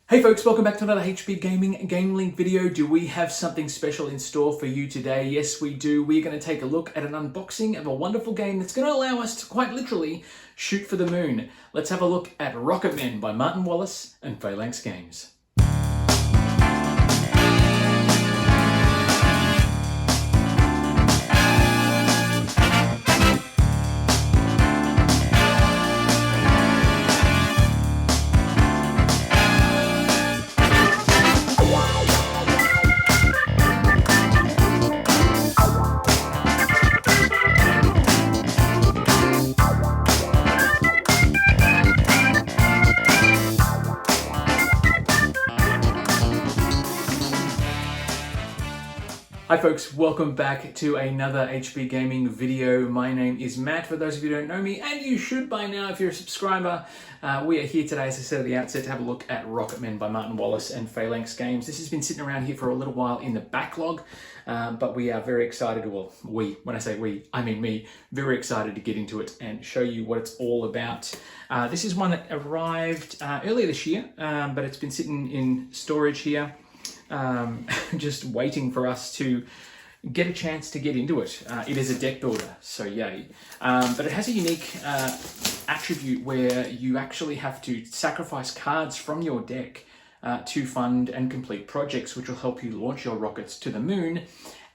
Hey folks, welcome back to another HP Gaming GameLINK video. Do we have something special in store for you today? Yes, we do. We're going to take a look at an unboxing of a wonderful game that's going to allow us to quite literally shoot for the moon. Let's have a look at Rocketmen by Martin Wallace and Phalanx Games. Hi folks, welcome back to another HP Gaming video. My name is Matt, for those of you who don't know me, and you should by now if you're a subscriber. We are here today, as I said at the outset, to have a look at Rocketmen by Martin Wallace and Phalanx Games. This has been sitting around here for a little while in the backlog, but we are very excited, well, when I say we, I mean me, very excited to get into it and show you what it's all about. This is one that arrived earlier this year, but it's been sitting in storage here. Just waiting for us to get a chance to get into it. It is a deck builder, so yay. But it has a unique attribute where you actually have to sacrifice cards from your deck to fund and complete projects, which will help you launch your rockets to the moon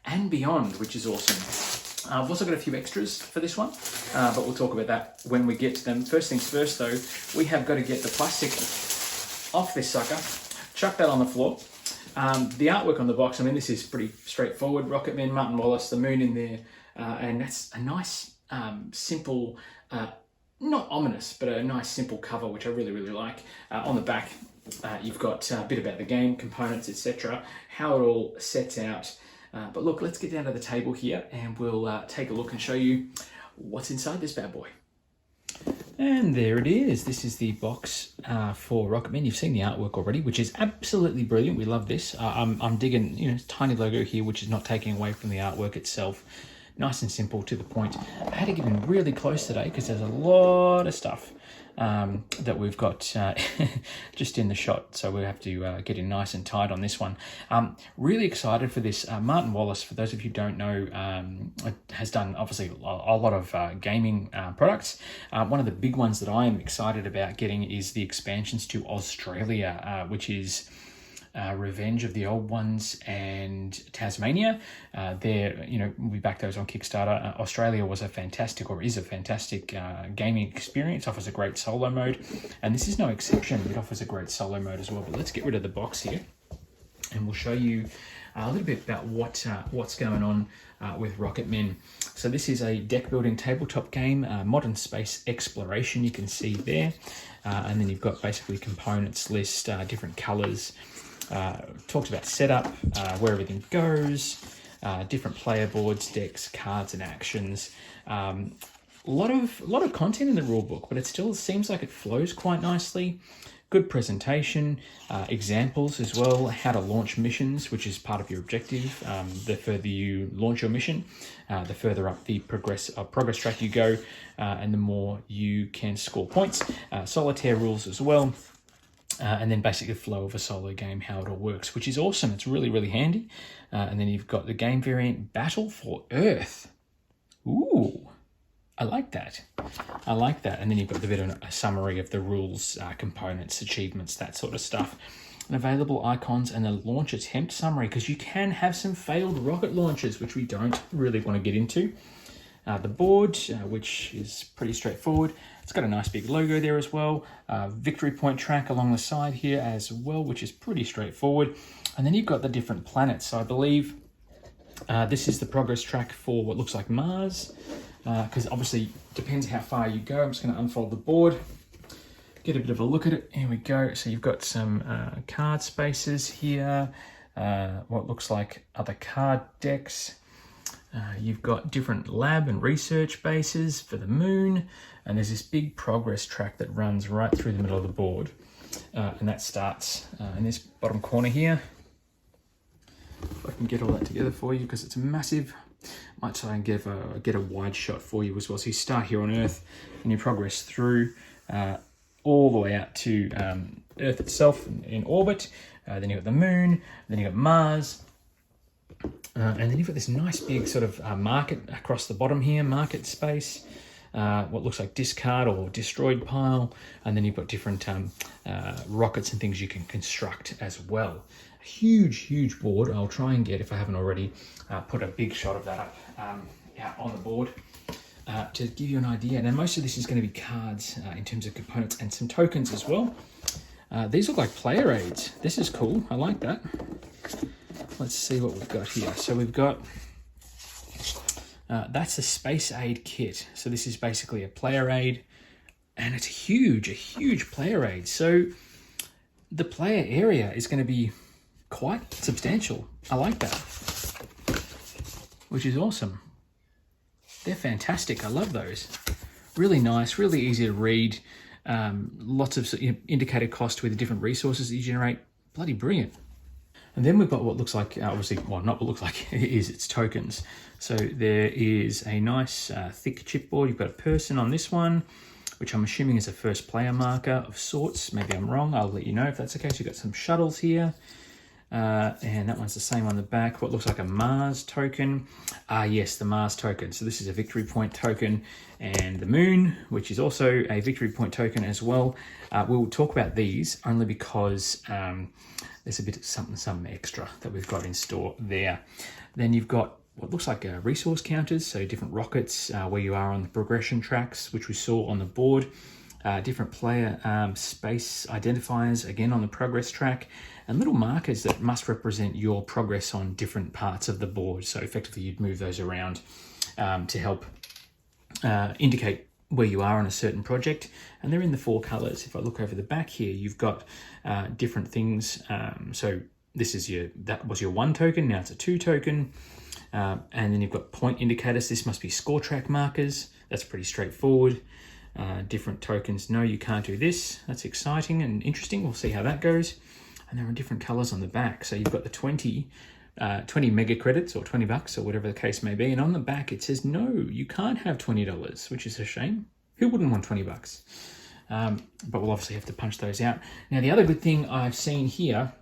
and beyond, which is awesome. I've also got a few extras for this one, but we'll talk about that when we get to them. First things first though, we have got to get the plastic off this sucker, chuck that on the floor. The artwork on the box, I mean, this is pretty straightforward. Rocketmen, Martin Wallace, the moon in there, and that's a nice, simple, not ominous, but a nice simple cover, which I really, really like. On the back, you've got a bit about the game, components, etc., how it all sets out. But look, let's get down to the table here, and we'll take a look and show you what's inside this bad boy. And there it is. This is the box for Rocketmen. You've seen the artwork already, which is absolutely brilliant. We love this. I'm digging, tiny logo here, which is not taking away from the artwork itself. Nice and simple, to the point. I had to get in really close today because there's a lot of stuff that we've got just in the shot, so we have to get in nice and tight on this one. Really excited for this. Martin Wallace, for those of you who don't know, has done obviously a lot of gaming products. One of the big ones that I am excited about getting is the expansions to Australia, which is Revenge of the Old Ones and Tasmania. We back those on Kickstarter. Australia was a fantastic, or is a fantastic gaming experience. Offers a great solo mode, and this is no exception. It offers a great solo mode as well. But let's get rid of the box here, and we'll show you a little bit about what's going on with Rocketmen. So this is a deck building tabletop game, modern space exploration. You can see there, and then you've got basically components list, different colors. Talks about setup, where everything goes, different player boards, decks, cards, and actions. A lot of content in the rule book, but it still seems like it flows quite nicely. Good presentation, examples as well, how to launch missions, which is part of your objective. The further you launch your mission, the further up the progress track you go, and the more you can score points. Solitaire rules as well. And then basically the flow of a solo game, how it all works, which is awesome. It's really, really handy. And then you've got the game variant, Battle for Earth. Ooh, I like that. I like that. And then you've got the bit of a summary of the rules, components, achievements, that sort of stuff. And available icons and the launch attempt summary, because you can have some failed rocket launches, which we don't really want to get into. The board, which is pretty straightforward. It's got a nice big logo there as well. Victory point track along the side here as well, which is pretty straightforward. And then you've got the different planets. So I believe this is the progress track for what looks like Mars, because obviously it depends how far you go. I'm just going to unfold the board, get a bit of a look at it. Here we go. So you've got some card spaces here, what looks like other card decks. You've got different lab and research bases for the moon, and there's this big progress track that runs right through the middle of the board, and that starts in this bottom corner here. If I can get all that together for you, because it's massive. Might try and get a wide shot for you as well. So you start here on Earth and you progress through all the way out to Earth itself in orbit. Then you've got the moon, then you've got Mars, and then you've got this nice big sort of market across the bottom here, market space, what looks like discard or destroyed pile, and then you've got different rockets and things you can construct as well. A huge board. I'll try and get, if I haven't already, put a big shot of that up out on the board. To give you an idea. Now most of this is going to be cards in terms of components and some tokens as well. These look like player aids. This is cool. I like that. Let's see what we've got here. So we've got, that's a space aid kit. So this is basically a player aid, and it's a huge player aid. So the player area is going to be quite substantial. I like that, which is awesome. They're fantastic. I love those. Really nice, really easy to read. Lots of indicated cost with the different resources that you generate. Bloody brilliant. And then we've got what looks like, obviously, well, not what looks like, it's tokens. So there is a nice thick chipboard. You've got a person on this one, which I'm assuming is a first player marker of sorts. Maybe I'm wrong. I'll let you know if that's the case. You've got some shuttles here. And that one's the same on the back. What looks like a Mars token. Yes, the Mars token. So this is a victory point token, and the moon, which is also a victory point token as well. We'll talk about these only because there's a bit of something extra that we've got in store there. Then you've got what looks like resource counters, so different rockets, where you are on the progression tracks, which we saw on the board. Different player space identifiers, again on the progress track, and little markers that must represent your progress on different parts of the board. So effectively you'd move those around to help indicate where you are on a certain project, and they're in the 4 colors. If I look over the back here, you've got different things. So this is that was your 1 token, now it's a 2 token. And then you've got point indicators. This must be score track markers. That's pretty straightforward. Different tokens. No, you can't do this. That's exciting and interesting. We'll see how that goes. And there are different colors on the back. So you've got the 20 mega credits or $20 or whatever the case may be. And on the back it says, no, you can't have $20, which is a shame. Who wouldn't want $20? But we'll obviously have to punch those out. Now, the other good thing I've seen here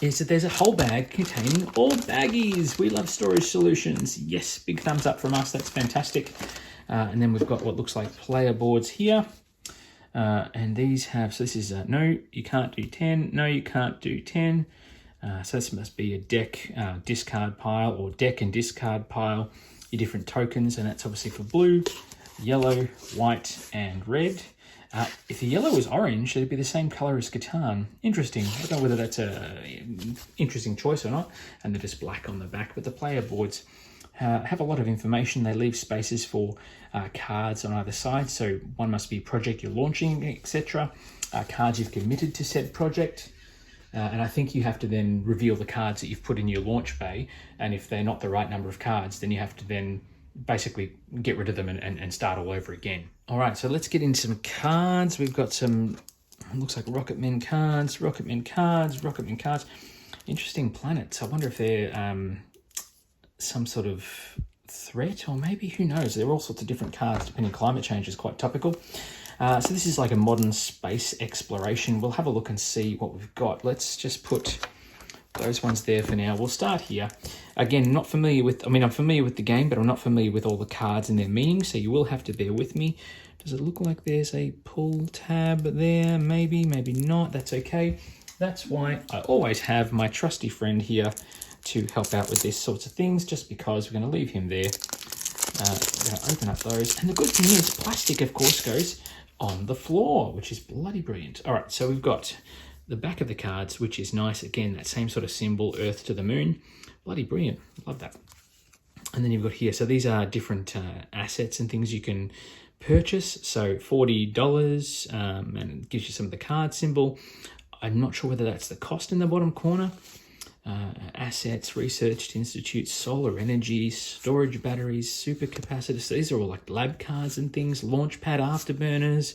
is that there's a whole bag containing all baggies. We love storage solutions. Yes, big thumbs up from us. That's fantastic. And then we've got what looks like player boards here. And these have, so this is, no, you can't do 10. No, you can't do 10. So this must be a deck discard pile, or deck and discard pile, your different tokens. And that's obviously for blue, yellow, white, and red. If the yellow was orange, it'd be the same color as Catan. Interesting. I don't know whether that's an interesting choice or not. And they're just black on the back. But the player boards have a lot of information. They leave spaces for cards on either side. So one must be project you're launching, etc. Cards you've committed to said project. And I think you have to then reveal the cards that you've put in your launch bay. And if they're not the right number of cards, then you have to then basically get rid of them and start all over again. All right, so let's get into some cards. We've got some, looks like Rocketmen cards, Rocketmen cards, Rocketmen cards. Interesting planets. I wonder if they're some sort of threat, or maybe, who knows? There are all sorts of different cards, depending. Climate change is quite topical. So this is like a modern space exploration. We'll have a look and see what we've got. Let's just put those ones there for now. We'll start here. Again, not familiar with, I'm familiar with the game, but I'm not familiar with all the cards and their meaning, so you will have to bear with me. Does it look like there's a pull tab there? Maybe, maybe not. That's okay. That's why I always have my trusty friend here to help out with these sorts of things, just because we're going to leave him there. We're going to open up those. And the good thing is, plastic, of course, goes on the floor, which is bloody brilliant. All right, so we've got the back of the cards, which is nice. Again, that same sort of symbol, Earth to the moon. Bloody brilliant. Love that. And then you've got here, so these are different assets and things you can purchase. So $40, and it gives you some of the card symbol. I'm not sure whether that's the cost in the bottom corner. Assets, research institutes, solar energy, storage batteries, supercapacitors. So these are all like lab cards and things. Launchpad afterburners,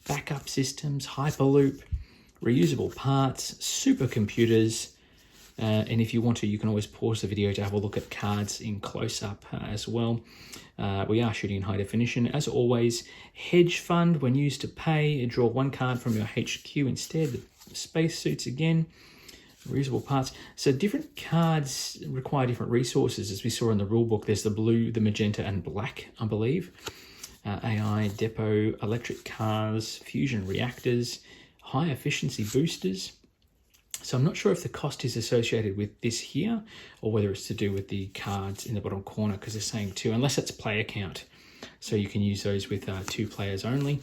backup systems, hyperloop, reusable parts, supercomputers, And if you want to, you can always pause the video to have a look at cards in close-up as well. We are shooting in high definition. As always, hedge fund, when used to pay, draw one card from your HQ instead. The spacesuits again, reusable parts. So different cards require different resources. As we saw in the rulebook, there's the blue, the magenta, and black, I believe. AI, depot, electric cars, fusion reactors, high efficiency boosters. So I'm not sure if the cost is associated with this here or whether it's to do with the cards in the bottom corner, because they're saying 2, unless it's player count. So you can use those with 2 players only.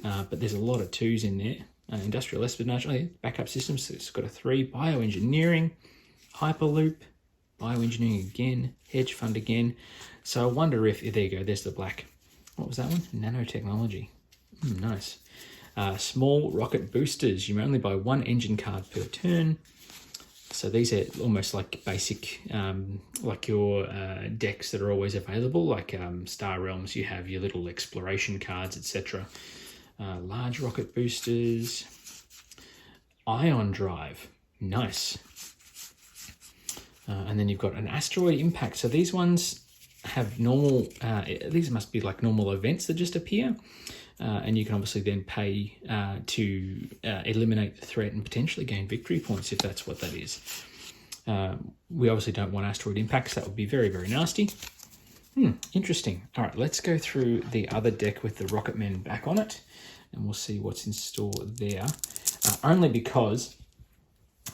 But there's a lot of 2s in there. Industrial espionage, backup systems, so it's got a 3. Bioengineering, hyperloop, bioengineering again, hedge fund again. So I wonder if, there you go, there's the black. What was that one? Nanotechnology. Nice. Small rocket boosters. You may only buy 1 engine card per turn. So these are almost like basic, like your decks that are always available, like Star Realms. You have your little exploration cards, etc. Large rocket boosters. Ion drive. Nice. And then you've got an asteroid impact. So these ones have normal, these must be like normal events that just appear. And you can obviously then pay to eliminate the threat and potentially gain victory points if that's what that is. We obviously don't want asteroid impacts. That would be very, very nasty. Interesting. All right, let's go through the other deck with the Rocketmen back on it, and we'll see what's in store there. Only because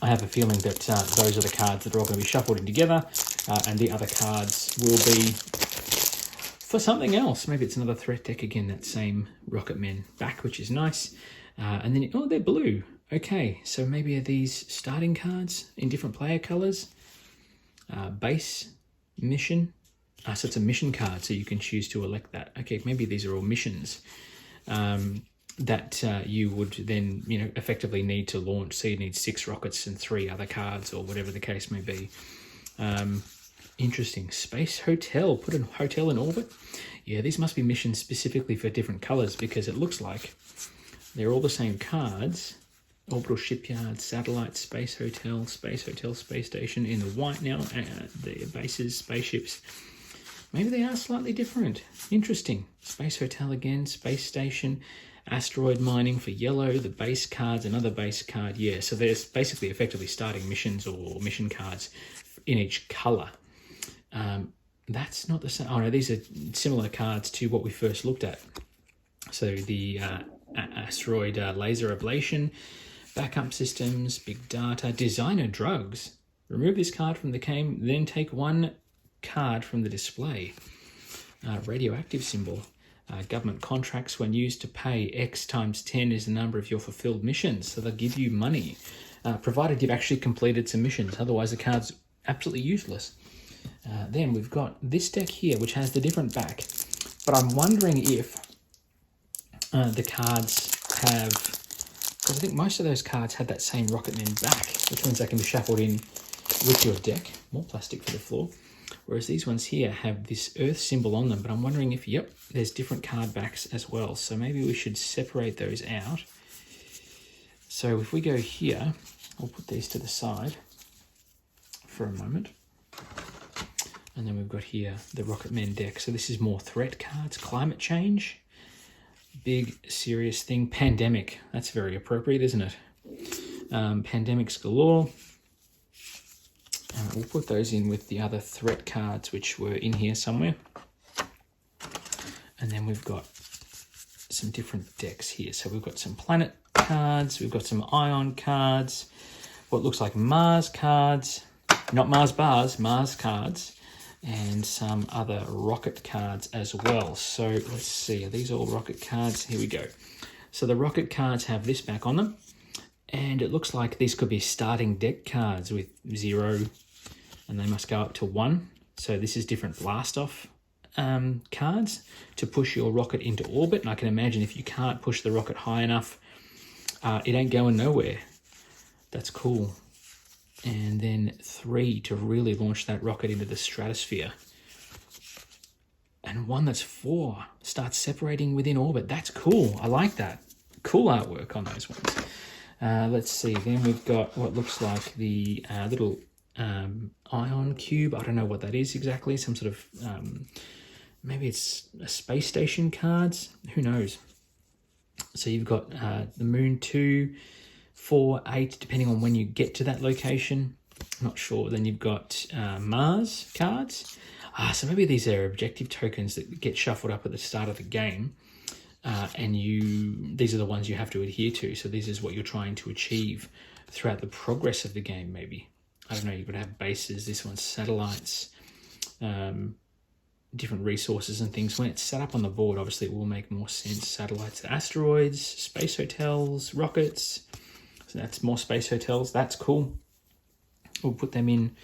I have a feeling that those are the cards that are all going to be shuffled in together, and the other cards will be for something else. Maybe it's another threat deck again, that same Rocketmen back, which is nice. And then, oh, they're blue. Okay, so maybe are these starting cards in different player colors? Base, mission. So it's a mission card, so you can choose to elect that. Okay, maybe these are all missions that you would then, effectively need to launch. So you need 6 rockets and 3 other cards, or whatever the case may be. Interesting. Space hotel. Put a hotel in orbit. Yeah, these must be missions specifically for different colors, because it looks like they're all the same cards. Orbital shipyard, satellite, space hotel, space station in the white now. The bases, spaceships. Maybe they are slightly different. Interesting. Space hotel again, space station, asteroid mining for yellow, the base cards, another base card. Yeah, so there's basically effectively starting missions or mission cards in each color. That's not the same. Oh no, these are similar cards to what we first looked at. So the asteroid laser ablation, backup systems, big data, designer drugs. Remove this card from the game, then take 1 card from the display. Radioactive symbol. Government contracts, when used to pay, X times 10 is the number of your fulfilled missions. So they'll give you money, provided you've actually completed some missions. Otherwise, the card's absolutely useless. Then we've got this deck here, which has the different back. But I'm wondering if the cards have... Because I think most of those cards had that same Rocketmen back, which means they can be shuffled in with your deck. More plastic for the floor. Whereas these ones here have this Earth symbol on them. But I'm wondering if, yep, there's different card backs as well. So maybe we should separate those out. So if we go here, I'll put these to the side for a moment. And then we've got here the Rocketmen deck. So this is more threat cards. Climate change. Big, serious thing. Pandemic. That's very appropriate, isn't it? Pandemics galore. We'll put those in with the other threat cards, which were in here somewhere. And then we've got some different decks here. So we've got some planet cards. We've got some ion cards. What looks like Mars cards. Not Mars bars, Mars cards. And some other rocket cards as well. So let's see, are these all rocket cards? Here we go. So the rocket cards have this back on them. And it looks like these could be starting deck cards with 0, and they must go up to 1. So this is different blast-off cards to push your rocket into orbit. And I can imagine if you can't push the rocket high enough, it ain't going nowhere. That's cool. And then 3 to really launch that rocket into the stratosphere. And 1 that's 4 starts separating within orbit. That's cool. I like that. Cool artwork on those ones. Let's see. Then we've got what looks like the little ion cube. I don't know what that is exactly. Some sort of, maybe it's a space station cards. Who knows? So you've got the moon 2, 4, 8, depending on when you get to that location. Not sure. Then you've got Mars cards. So maybe these are objective tokens that get shuffled up at the start of the game. And these are the ones you have to adhere to. So this is what you're trying to achieve throughout the progress of the game, maybe. I don't know, you've got to have bases. This one's satellites, different resources and things. When it's set up on the board, obviously it will make more sense. Satellites, asteroids, space hotels, rockets. So that's more space hotels. That's cool. We'll put them in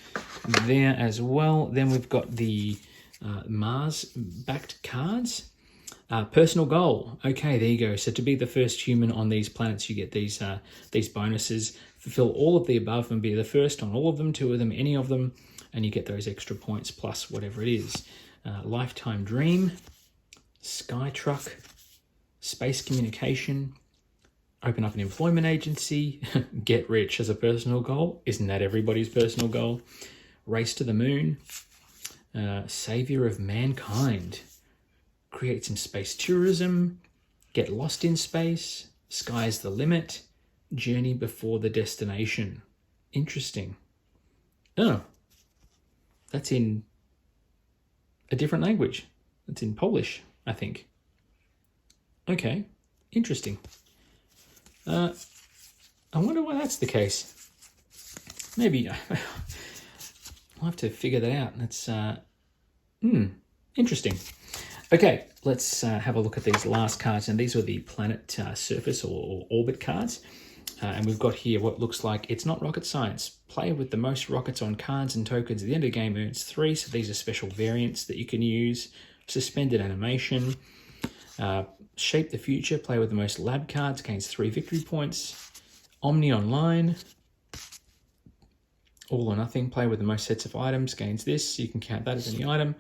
there as well. Then we've got the Mars-backed cards. Personal goal. Okay, there you go. So to be the first human on these planets, you get these bonuses. Fulfill all of the above and be the first on all of them, 2 of them, any of them, and you get those extra points plus whatever it is. Lifetime dream, sky truck, space communication, open up an employment agency, get rich as a personal goal. Isn't that everybody's personal goal? Race to the moon, savior of mankind, create some space tourism, get lost in space, sky's the limit, journey before the destination. Interesting. Oh, that's in a different language. It's in Polish, I think. Okay, interesting. I wonder why that's the case. Maybe I'll have to figure that out. That's interesting. Okay, let's have a look at these last cards. And these are the planet surface or orbit cards. And we've got here what looks like, it's not rocket science. Player with the most rockets on cards and tokens at the end of the game earns 3. So these are special variants that you can use. Suspended animation. Shape the future. Player with the most lab cards gains 3 victory points. Omni Online. All or nothing. Player with the most sets of items gains this. You can count that as any item.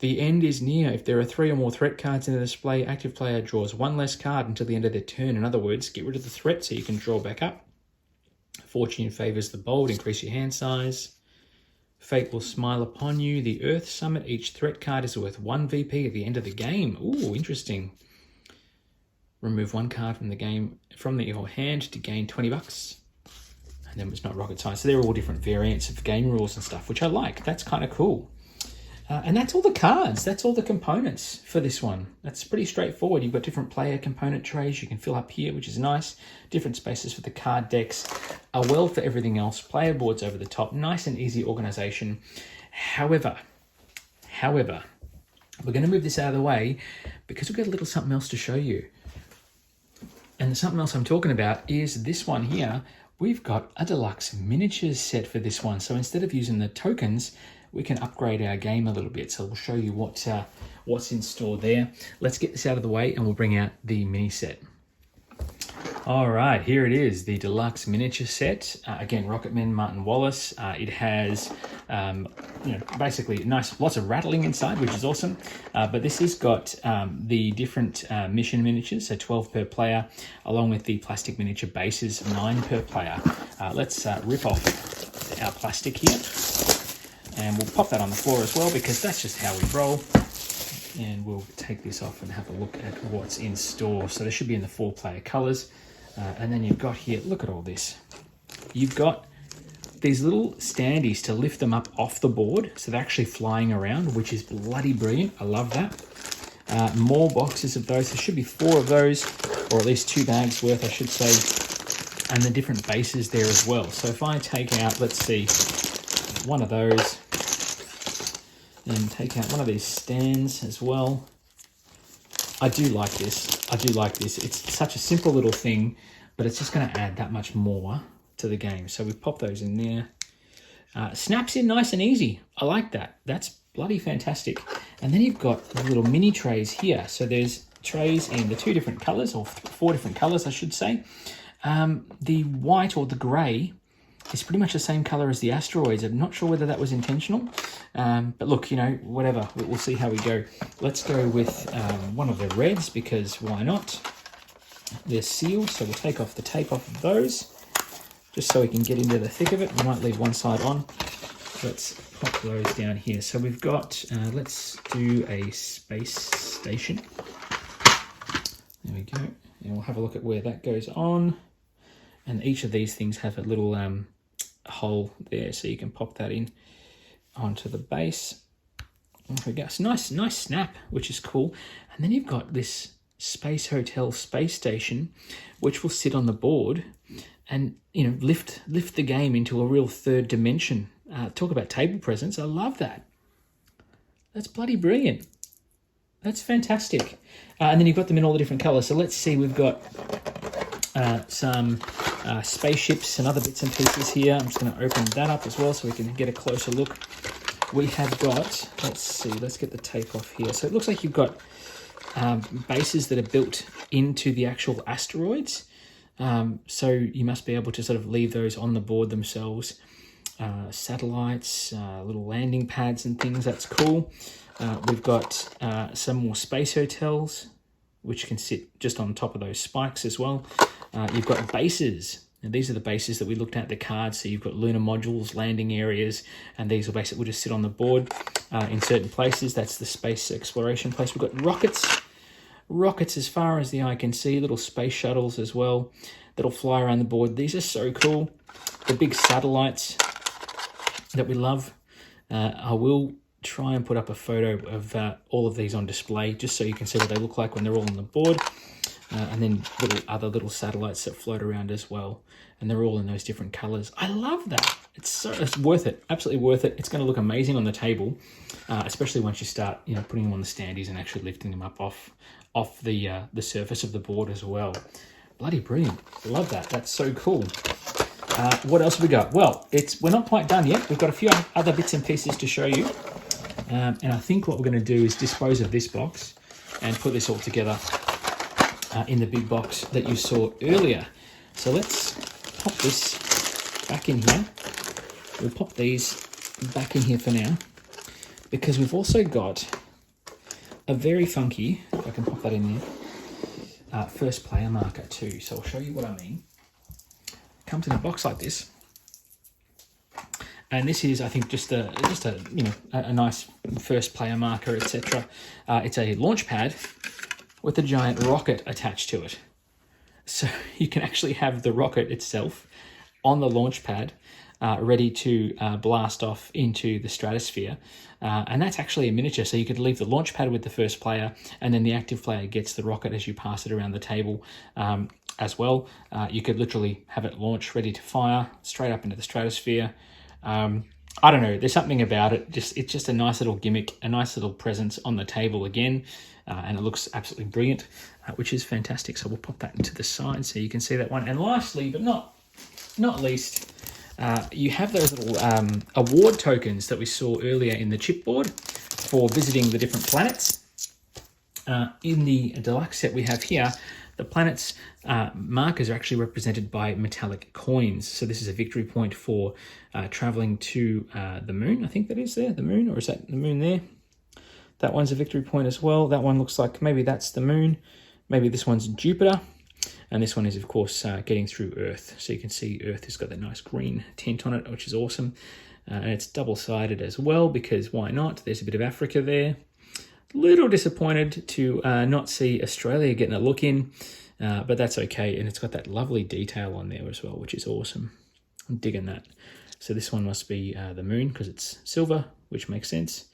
The end is near. If there are 3 or more threat cards in the display, active player draws 1 less card until the end of their turn. In other words, get rid of the threat so you can draw back up. Fortune favours the bold. Increase your hand size. Fate will smile upon you. The Earth Summit. Each threat card is worth 1 VP at the end of the game. Ooh, interesting. Remove 1 card from the game from your hand to gain $20. And then it's not rocket science. So they're all different variants of game rules and stuff, which I like. That's kind of cool. And that's all the cards. That's all the components for this one. That's pretty straightforward. You've got different player component trays you can fill up here, which is nice. Different spaces for the card decks. A well for everything else. Player boards over the top. Nice and easy organization. However, we're going to move this out of the way because we've got a little something else to show you. And the something else I'm talking about is this one here. We've got a deluxe miniatures set for this one. So instead of using the tokens, we can upgrade our game a little bit. So we'll show you what's in store there. Let's get this out of the way and we'll bring out the mini set. All right, here it is, the deluxe miniature set. Again, Rocketmen, Martin Wallace. It has, basically lots of rattling inside, which is awesome. But this has got the different mission miniatures, so 12 per player, along with the plastic miniature bases, 9 per player. Let's rip off our plastic here. And we'll pop that on the floor as well because that's just how we roll. And we'll take this off and have a look at what's in store. So they should be in the 4-player colors. And then you've got here, look at all this. You've got these little standees to lift them up off the board. So they're actually flying around, which is bloody brilliant. I love that. More boxes of those. There should be 4 of those, or at least 2 bags worth, I should say. And the different bases there as well. So if I take out, let's see, one of those, and take out one of these stands as well. I do like this. It's such a simple little thing, but it's just going to add that much more to the game. So we pop those in there. Snaps in nice and easy. I like that. That's bloody fantastic. And then you've got the little mini trays here. So there's trays in the 2 different colors, or 4 different colors, I should say. The white or the gray is pretty much the same color as the asteroids. I'm not sure whether that was intentional, but look, whatever. We'll see how we go. Let's go with one of the reds because why not? They're sealed, so we'll take off the tape off of those. just so we can get into the thick of it. We might leave one side on. Let's pop those down here. So we've got, let's do a space station. There we go. And we'll have a look at where that goes on. And each of these things have a little hole there, so you can pop that in onto the base. There we go. It's nice snap, which is cool. And then you've got this Space Hotel space station, which will sit on the board and, you know, lift the game into a real third dimension. Talk about table presence. I love that. That's bloody brilliant. That's fantastic. And then you've got them in all the different colors. So let's see, we've got some spaceships and other bits and pieces here. I'm just going to open that up as well so we can get a closer look. We have got, let's see, let's get the tape off here. So it looks like you've got bases that are built into the actual asteroids. So you must be able to sort of leave those on the board themselves. Satellites, little landing pads and things, that's cool. We've got some more space hotels, which can sit just on top of those spikes as well. You've got bases. And these are the bases that we looked at, the cards. So you've got lunar modules, landing areas, and these will basically just sit on the board in certain places. That's the space exploration place. We've got rockets as far as the eye can see, little space shuttles as well that'll fly around the board. These are so cool. The big satellites that we love. I will try and put up a photo of all of these on display just so you can see what they look like when they're all on the board. And then other little satellites that float around as well. And they're all in those different colors. I love that. It's worth it. Absolutely worth it. It's going to look amazing on the table, especially once you start, you know, putting them on the standees and actually lifting them up off the surface of the board as well. Bloody brilliant. Love that. That's so cool. What else have we got? Well, we're not quite done yet. We've got a few other bits and pieces to show you. And I think what we're going to do is dispose of this box and put this all together in the big box that you saw earlier. So let's pop this back in here. We'll pop these back in here for now, because we've also got a very funky, if I can pop that in there, first player marker too. So I'll show you what I mean. Comes in a box like this. And this is, I think, just a you know, a nice first player marker, etc. It's a launch pad with a giant rocket attached to it. So you can actually have the rocket itself on the launch pad, ready to blast off into the stratosphere. And that's actually a miniature, so you could leave the launch pad with the first player, and then the active player gets the rocket as you pass it around the table as well. You could literally have it launch, ready to fire, straight up into the stratosphere. I don't know, there's something about it. It's just a nice little gimmick, a nice little presence on the table again. And it looks absolutely brilliant, which is fantastic. So we'll pop that into the side so you can see that one. And lastly, but not least, you have those little award tokens that we saw earlier in the chipboard for visiting the different planets. In the deluxe set we have here, the planets' markers are actually represented by metallic coins. So this is a victory point for traveling to the moon. I think that is there, the moon, or is that the moon there? That one's a victory point as well. That one looks like maybe that's the moon. Maybe this one's Jupiter. And this one is, of course, getting through Earth. So you can see Earth has got that nice green tint on it, which is awesome. And it's double-sided as well, because why not? There's a bit of Africa there. Little disappointed to not see Australia getting a look in, but that's okay. And it's got that lovely detail on there as well, which is awesome. I'm digging that. So this one must be the moon, because it's silver, which makes sense.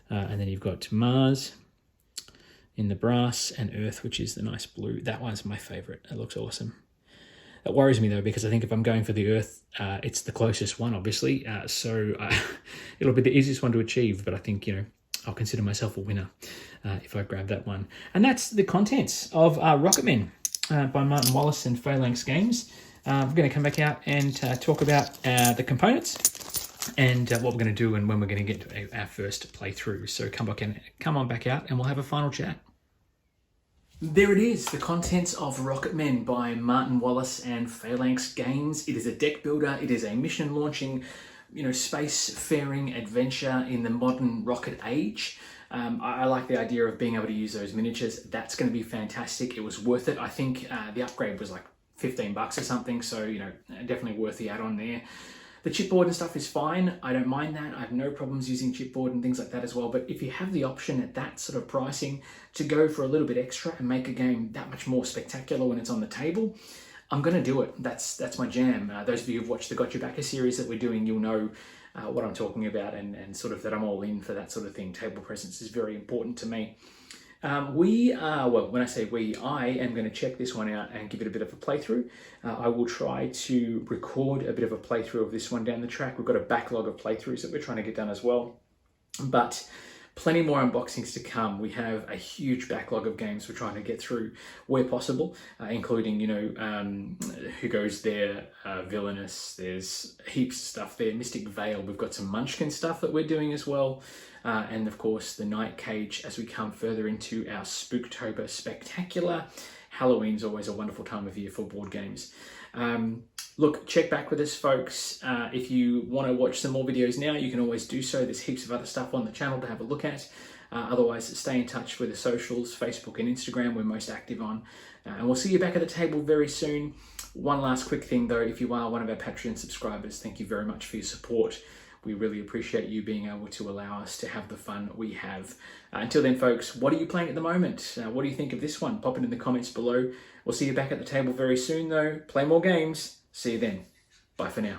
And then you've got Mars in the brass, and Earth, which is the nice blue. That one's my favorite. It looks awesome. It worries me though, because I think if I'm going for the Earth, it's the closest one, obviously. So it'll be the easiest one to achieve, but I think, you know, I'll consider myself a winner if I grab that one. And that's the contents of Rocketmen by Martin Wallace and Phalanx Games. We're going to come back out and talk about the components and what we're going to do and when we're going to get our first playthrough. So come on back out and we'll have a final chat. There it is, the contents of Rocketmen by Martin Wallace and Phalanx Games. It is a deck builder. It is a mission launching, you know, space-faring adventure in the modern rocket age. I like the idea of being able to use those miniatures. That's going to be fantastic. It was worth it. I think the upgrade was like $15 or something. So, you know, definitely worth the add-on there. The chipboard and stuff is fine. I don't mind that. I have no problems using chipboard and things like that as well. But if you have the option at that sort of pricing to go for a little bit extra and make a game that much more spectacular when it's on the table, I'm going to do it. That's my jam. Those of you who've watched the Got Your Backer series that we're doing, you'll know what I'm talking about, and sort of that I'm all in for that sort of thing. Table presence is very important to me. Well, when I say we, I am going to check this one out and give it a bit of a playthrough. I will try to record a bit of a playthrough of this one down the track. We've got a backlog of playthroughs that we're trying to get done as well. But plenty more unboxings to come. We have a huge backlog of games we're trying to get through where possible, including, you know, Who Goes There, Villainous, there's heaps of stuff there. Mystic Vale, we've got some Munchkin stuff that we're doing as well. And of course, the Night Cage as we come further into our Spooktober Spectacular. Halloween's always a wonderful time of year for board games. Look, check back with us, folks. If you want to watch some more videos now, you can always do so. There's heaps of other stuff on the channel to have a look at. Otherwise, stay in touch with the socials, Facebook and Instagram, we're most active on. And we'll see you back at the table very soon. One last quick thing though, if you are one of our Patreon subscribers, thank you very much for your support. We really appreciate you being able to allow us to have the fun we have. Until then, folks, what are you playing at the moment? What do you think of this one? Pop it in the comments below. We'll see you back at the table very soon though. Play more games. See you then. Bye for now.